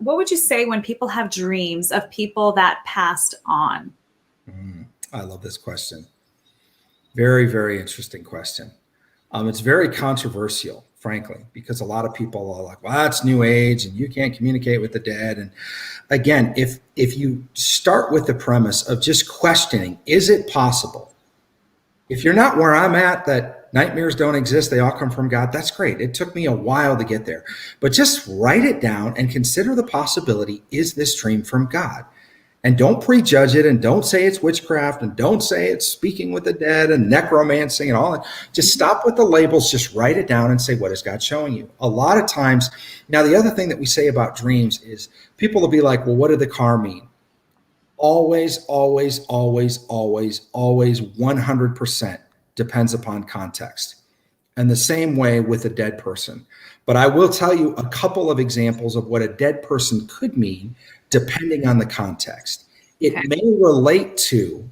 What would you say when people have dreams of people that passed on? I love this question. Very, very interesting question. It's very controversial, frankly, because a lot of people are like, well, that's new age and you can't communicate with the dead. And again, if you start with the premise of just questioning, is it possible? If you're not where I'm at, that nightmares don't exist, they all come from God, that's great. It took me a while to get there. But just write it down and consider the possibility, is this dream from God? And don't prejudge it, and don't say it's witchcraft, and don't say it's speaking with the dead and necromancy and all that. Just stop with the labels, just write it down and say, what is God showing you? A lot of times, now the other thing that we say about dreams is people will be like, well, what did the car mean? Always, always, always, always, always 100% depends upon context. And the same way with a dead person. But I will tell you a couple of examples of what a dead person could mean depending on the context. It may relate to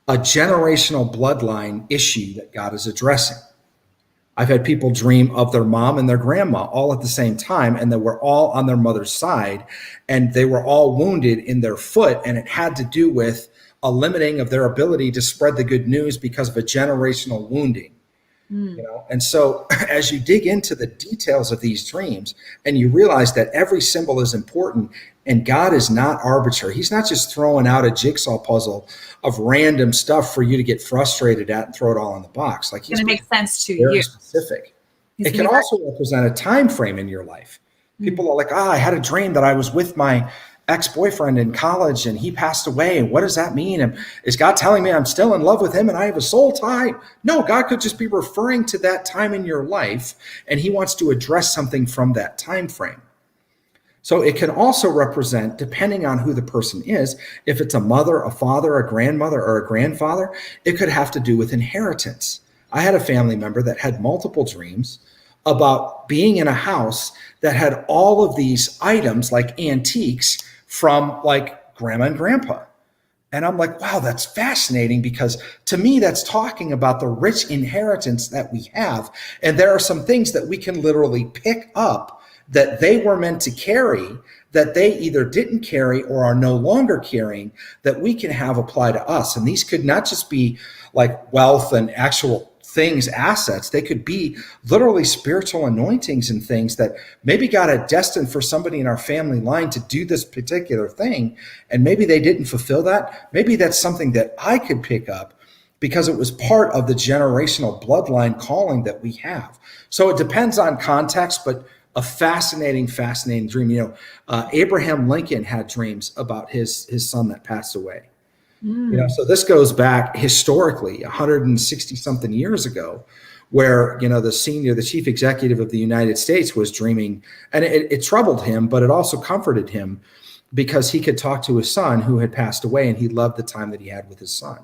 a generational bloodline issue that God is addressing. I've had people dream of their mom and their grandma all at the same time, and they were all on their mother's side, and they were all wounded in their foot, and it had to do with a limiting of their ability to spread the good news because of a generational wounding. You know, and so as you dig into the details of these dreams and you realize that every symbol is important and God is not arbitrary. He's not just throwing out a jigsaw puzzle of random stuff for you to get frustrated at and throw it all in the box. Like, he's going to make sense to very you. specific. It can also represent a time frame in your life. People are like, I had a dream that I was with my ex-boyfriend in college and he passed away. What does that mean? And is God telling me I'm still in love with him and I have a soul tie? No, God could just be referring to that time in your life, and he wants to address something from that time frame. So it can also represent, depending on who the person is, if it's a mother, a father, a grandmother, or a grandfather, it could have to do with inheritance. I had a family member that had multiple dreams about being in a house that had all of these items like antiques from like grandma and grandpa. And I'm like, wow, that's fascinating, because to me, that's talking about the rich inheritance that we have. And there are some things that we can literally pick up that they were meant to carry, that they either didn't carry or are no longer carrying, that we can have apply to us. And these could not just be like wealth and actual things, assets. They could be literally spiritual anointings and things that maybe God had destined for somebody in our family line to do this particular thing. And maybe they didn't fulfill that. Maybe that's something that I could pick up because it was part of the generational bloodline calling that we have. So it depends on context, but a fascinating, fascinating dream. You know, Abraham Lincoln had dreams about his son that passed away. You know, so this goes back historically 160 something years ago, where, you know, the chief executive of the United States was dreaming, and it troubled him, but it also comforted him because he could talk to his son who had passed away, and he loved the time that he had with his son.